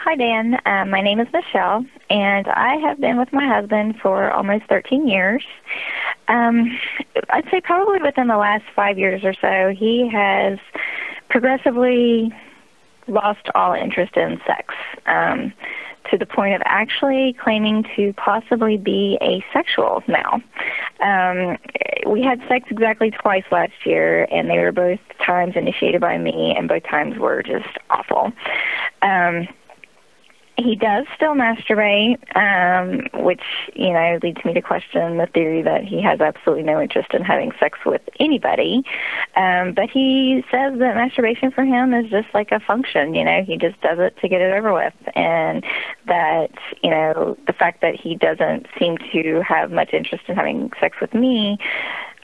Hi, Dan. My name is Michelle, and I have been with my husband for almost 13 years. I'd say probably within the last 5 years or so, he has progressively lost all interest in sex, to the point of actually claiming to possibly be asexual now. We had sex exactly twice last year, and they were both times initiated by me, and both times were just awful. He does still masturbate, which, leads me to question the theory that he has absolutely no interest in having sex with anybody. But he says that masturbation for him is just like a function, he just does it to get it over with. And that, the fact that he doesn't seem to have much interest in having sex with me,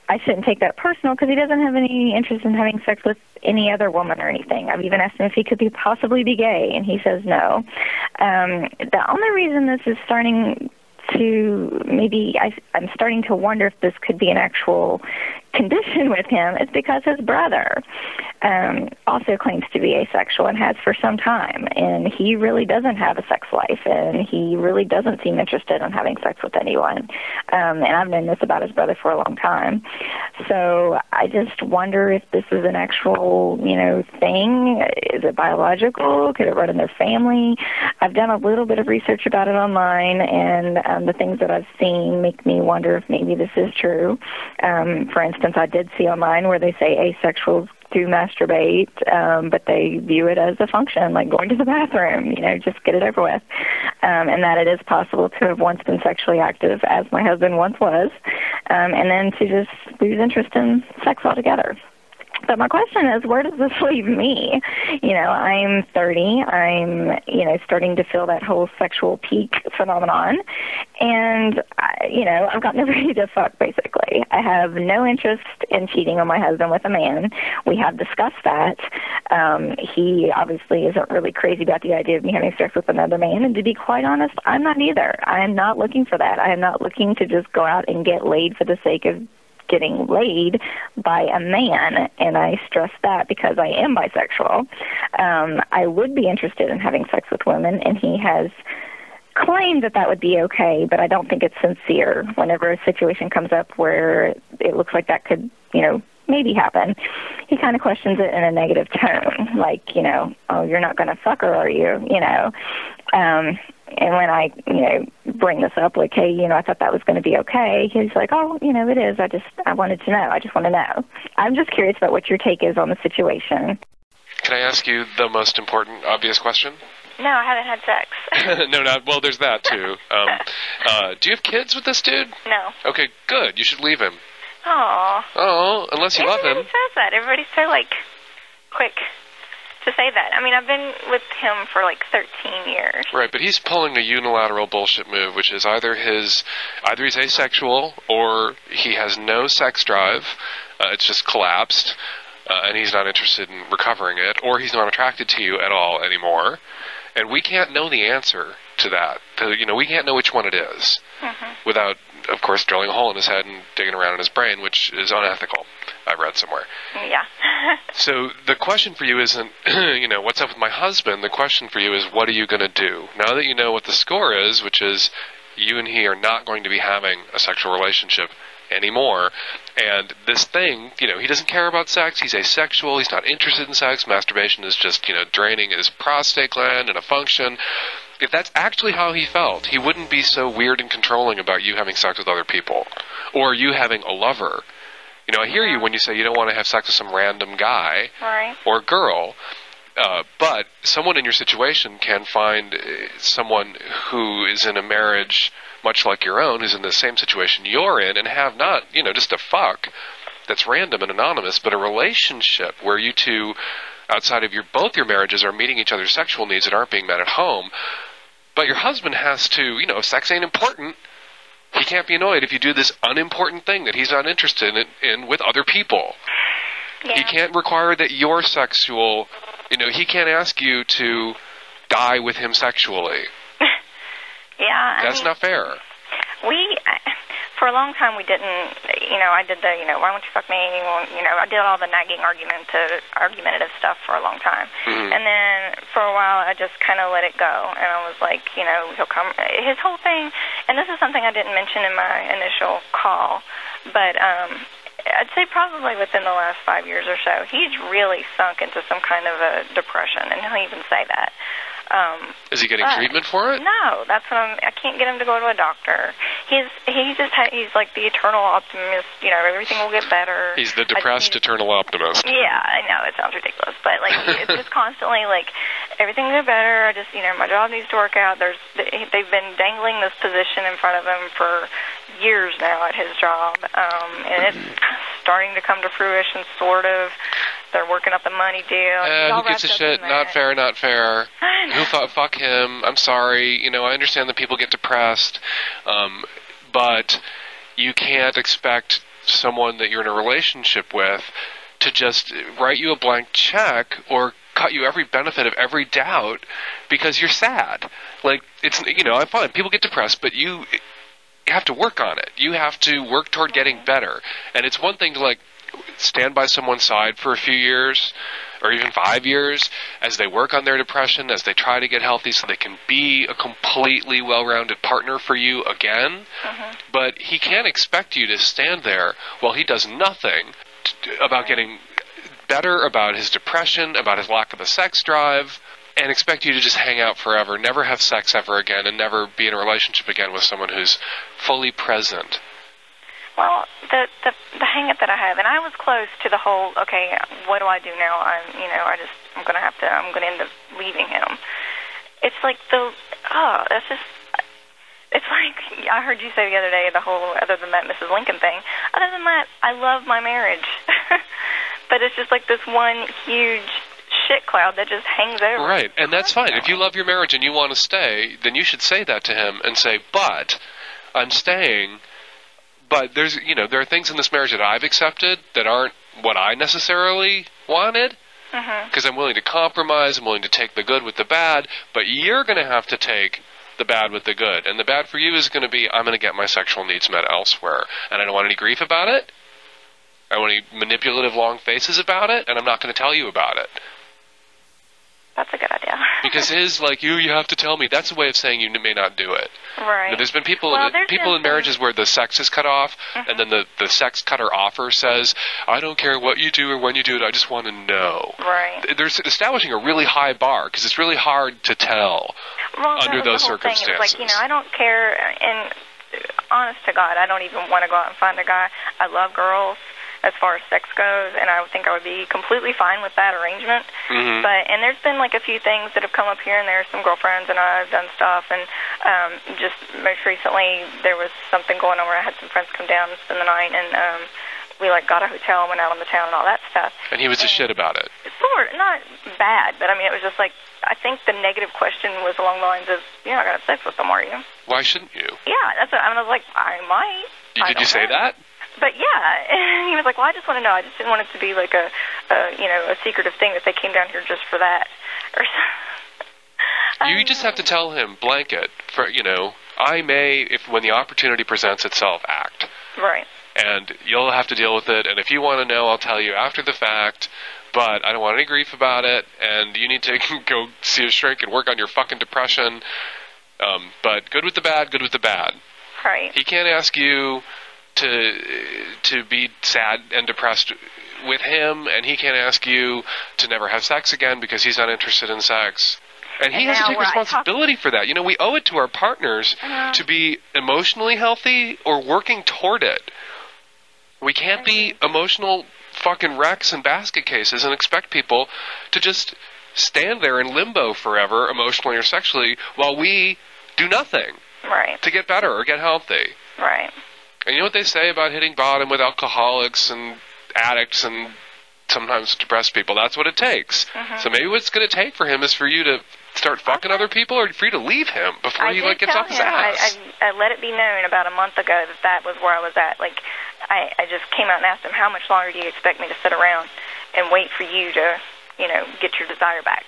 I shouldn't take that personal because he doesn't have any interest in having sex with any other woman or anything. I've even asked him if he could possibly be gay, and he says no. The only reason this is starting to I'm starting to wonder if this could be an actual condition with him is because his brother also claims to be asexual and has for some time, and he really doesn't have a sex life, and he really doesn't seem interested in having sex with anyone. And I've known this about his brother for a long time. So I just wonder if this is an actual, thing. Is it biological? Could it run in their family? I've done a little bit of research about it online, and the things that I've seen make me wonder if maybe this is true. For instance, I did see online where they say asexuals do masturbate, but they view it as a function, like going to the bathroom, just get it over with. And that it is possible to have once been sexually active, as my husband once was, and then to just lose interest in sex altogether. But my question is, where does this leave me? I'm 30. I'm, starting to feel that whole sexual peak phenomenon. And, I've got nobody to fuck, basically. I have no interest in cheating on my husband with a man. We have discussed that. He obviously isn't really crazy about the idea of me having sex with another man. And to be quite honest, I'm not either. I am not looking for that. I am not looking to just go out and get laid for the sake of getting laid by a man, and I stress that because I am bisexual. I would be interested in having sex with women, and he has claimed that that would be okay, but I don't think it's sincere. Whenever a situation comes up where it looks like that could, maybe happen, he kind of questions it in a negative tone, like, oh, you're not going to fuck her, are you? And when I, bring this up, like, hey, I thought that was going to be okay, he's like, oh, it is. I wanted to know. I just want to know. I'm just curious about what your take is on the situation. Can I ask you the most important, obvious question? No, I haven't had sex. No, well, there's that, too. Do you have kids with this dude? No. Okay, good. You should leave him. Aww. Oh, unless you love him. Everybody says that. Everybody's so, quick to say that. I mean, I've been with him for 13 years. Right, but he's pulling a unilateral bullshit move, which is either he's asexual or he has no sex drive. It's just collapsed, and he's not interested in recovering it, or he's not attracted to you at all anymore. And we can't know the answer to that. We can't know which one it is without, of course, drilling a hole in his head and digging around in his brain, which is unethical, I've read somewhere. Yeah. So the question for you isn't, what's up with my husband? The question for you is, what are you going to do? Now that you know what the score is, which is you and he are not going to be having a sexual relationship anymore, and this thing, he doesn't care about sex, he's asexual, he's not interested in sex, masturbation is just, draining his prostate gland and a function. If that's actually how he felt, he wouldn't be so weird and controlling about you having sex with other people, or you having a lover. I hear you when you say you don't want to have sex with some random guy or girl, but someone in your situation can find someone who is in a marriage much like your own, who's in the same situation you're in, and have not, just a fuck that's random and anonymous, but a relationship where you two, outside of both your marriages, are meeting each other's sexual needs that aren't being met at home. But your husband has to, if sex ain't important, he can't be annoyed if you do this unimportant thing that he's not interested in with other people. Yeah. He can't require that you're sexual. He can't ask you to die with him sexually. Yeah. That's not fair. For a long time we didn't, I did the, why won't you fuck me? Well, I did all the nagging argumentative stuff for a long time. And then for a while, I just kind of let it go. And I was like, he'll come. His whole thing, and this is something I didn't mention in my initial call, but I'd say probably within the last 5 years or so, he's really sunk into some kind of a depression, and he'll even say that. Is he getting treatment for it? No, that's what I can't get him to go to a doctor. He's like the eternal optimist. Everything will get better. He's the depressed eternal optimist. Yeah, I know it sounds ridiculous, but like it's just constantly like everything will get better. I just my job needs to work out. They've been dangling this position in front of him for years now at his job, and it's starting to come to fruition, sort of. They're working up the money deal. Who gives a shit? Not fair, not fair. Who thought, fuck him. I'm sorry. I understand that people get depressed, but you can't expect someone that you're in a relationship with to just write you a blank check or cut you every benefit of every doubt because you're sad. Like, it's, I'm fine. People get depressed, but you have to work on it. You have to work toward getting better. And it's one thing to, like, stand by someone's side for a few years or even 5 years as they work on their depression, as they try to get healthy so they can be a completely well-rounded partner for you again. But he can't expect you to stand there while he does nothing about getting better, about his depression, about his lack of a sex drive, and expect you to just hang out forever, never have sex ever again, and never be in a relationship again with someone who's fully present. Well, the hang-up that I have, and I was close to the whole, okay, what do I do now? I'm going to end up leaving him. It's like it's like, I heard you say the other day, the whole, other than that Mrs. Lincoln thing, other than that, I love my marriage. But it's just like this one huge shit cloud that just hangs over. Right, and that's fine. If you love your marriage and you want to stay, then you should say that to him and say, but I'm staying. But there are things in this marriage that I've accepted that aren't what I necessarily wanted. Because I'm willing to compromise, I'm willing to take the good with the bad, but you're going to have to take the bad with the good. And the bad for you is going to be, I'm going to get my sexual needs met elsewhere. And I don't want any grief about it. I don't want any manipulative long faces about it, and I'm not going to tell you about it. That's a good idea. Because his, like, you have to tell me, that's a way of saying you may not do it. Right. There's been people in marriages where the sex is cut off, and then the sex cutter offer says, I don't care what you do or when you do it, I just want to know. Right. They're establishing a really high bar, because it's really hard to tell under those circumstances. Like, I don't care, and honest to God, I don't even want to go out and find a guy. I love girls as far as sex goes, and I would think I would be completely fine with that arrangement. And there's been like a few things that have come up here and there. Some girlfriends and I have done stuff, and just most recently there was something going on where I had some friends come down and spend the night, and we like got a hotel and went out on the town and all that stuff. And he was just shit about it. Sort of, not bad, but I mean it was just like, I think the negative question was along the lines of, you're not going to have sex with them, are you? Why shouldn't you? Yeah, that's what I was like, I might. Did you say that? But yeah, and he was like, well, I just want to know. I just didn't want it to be like a secretive thing that they came down here just for that. Or you just have to tell him, blanket, I may, if when the opportunity presents itself, act. Right. And you'll have to deal with it, and if you want to know, I'll tell you after the fact, but I don't want any grief about it, and you need to go see a shrink and work on your fucking depression. But good with the bad, good with the bad. Right. He can't ask you to be sad and depressed with him, and he can't ask you to never have sex again because he's not interested in sex. And he has to take responsibility for that. We owe it to our partners to be emotionally healthy or working toward it. We can't be emotional fucking wrecks and basket cases and expect people to just stand there in limbo forever, emotionally or sexually, while we do nothing to get better or get healthy. Right. And you know what they say about hitting bottom with alcoholics and addicts and sometimes depressed people? That's what it takes. So maybe what it's going to take for him is for you to start fucking other people, or for you to leave him before he gets off his ass. I let it be known about a month ago that was where I was at. Like, I just came out and asked him, how much longer do you expect me to sit around and wait for you to, get your desire back?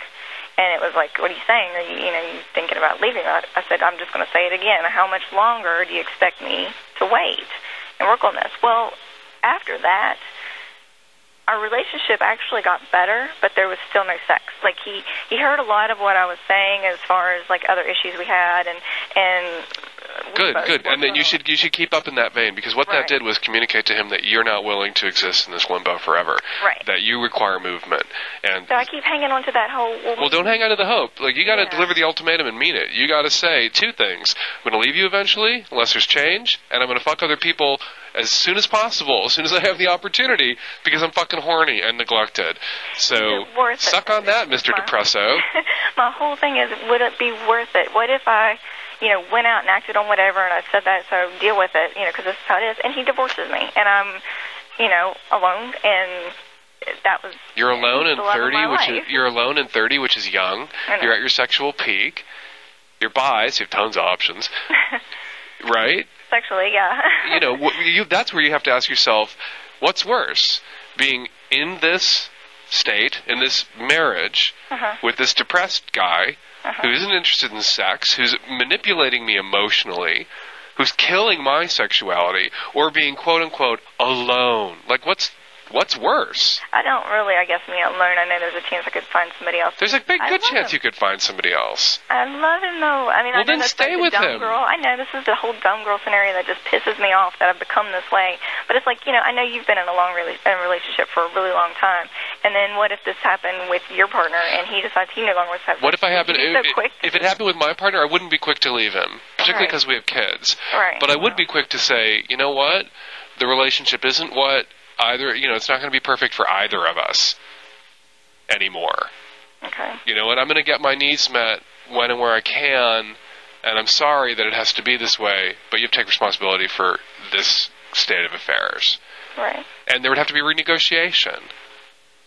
And it was like, what are you saying? Are you thinking about leaving? I said, I'm just going to say it again. How much longer do you expect me to wait and work on this? Well, after that, our relationship actually got better, but there was still no sex. Like he heard a lot of what I was saying as far as like other issues we had, and good. And then you should keep up in that vein, because what that did was communicate to him that you're not willing to exist in this limbo forever. Right. That you require movement. And so I keep hanging on to that whole. Well, don't hang on to the hope. Like, you got to deliver the ultimatum and mean it. You got to say two things: I'm going to leave you eventually, unless there's change, and I'm going to fuck other people as soon as possible, as soon as I have the opportunity, because I'm fucking horny and neglected. So suck on that, Mr. Depresso. My whole thing is, would it be worth it? What if I, went out and acted on whatever, and I said that, so deal with it, because this is how it is, and he divorces me, and I'm, alone, and that was. You're alone in 30, you're alone in 30, which is young. You're at your sexual peak. You're bi, so you have tons of options, right? Sexually, yeah. That's where you have to ask yourself, what's worse, being in this state, in this marriage, with this depressed guy who isn't interested in sex, who's manipulating me emotionally, who's killing my sexuality, or being quote-unquote alone? Like, what's worse? I don't really, I guess, me alone. I know there's a chance I could find somebody else. There's a good chance you could find somebody else. I love him, though. I mean, well, I know then that's stay like with the dumb him. Girl. I know this is the whole dumb girl scenario that just pisses me off, that I've become this way. But it's like, I know you've been in a long relationship for a really long time. And then what if this happened with your partner and he decides he no longer wants to have sex? What if if it happened with my partner, I wouldn't be quick to leave him, particularly because we have kids. Right. But I would be quick to say, you know what? The relationship isn't what either, it's not going to be perfect for either of us anymore. Okay. And I'm going to get my needs met when and where I can, and I'm sorry that it has to be this way, but you have to take responsibility for this state of affairs. Right. And there would have to be renegotiation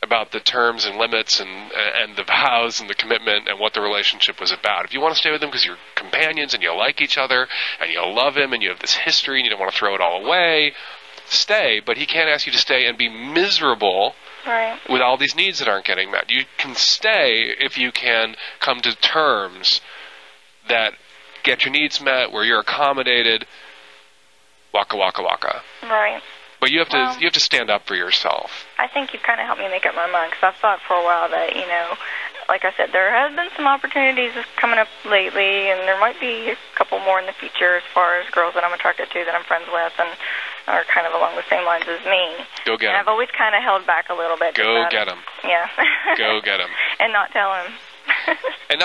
about the terms and limits and the vows and the commitment and what the relationship was about. If you want to stay with him because you're companions and you like each other and you love him and you have this history and you don't want to throw it all away, stay, but he can't ask you to stay and be miserable with all these needs that aren't getting met. You can stay if you can come to terms that get your needs met, where you're accommodated. Waka waka waka. Right. But you have to stand up for yourself. I think you've kind of helped me make up my mind, because I've thought for a while that, like I said, there have been some opportunities coming up lately, and there might be a couple more in the future as far as girls that I'm attracted to that I'm friends with and are kind of along the same lines as me. Go get 'em. And I've always kind of held back a little bit. Go get them. Yeah. Go get them. And not tell him. And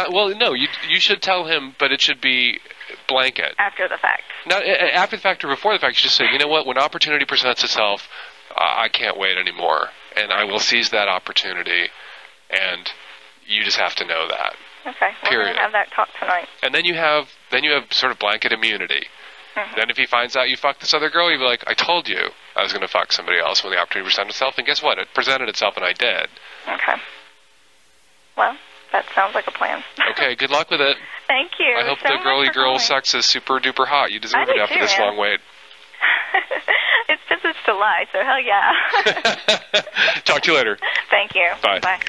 you should tell him, but it should be blanket. After the fact. Not after the fact or before the fact. You just say, you know what, when opportunity presents itself, I can't wait anymore, and I will seize that opportunity, and you just have to know that. Okay. Period. We're going to have that talk tonight. And then you have sort of blanket immunity. Mm-hmm. Then if he finds out you fucked this other girl, you'll be like, I told you I was going to fuck somebody else when the opportunity presented itself, and guess what? It presented itself, and I did. Okay. Well, that sounds like a plan. Okay, good luck with it. Thank you. I hope the girly girl sex is super duper hot. You deserve it after this long wait. It's just to lie, so hell yeah. Talk to you later. Thank you. Bye. Bye.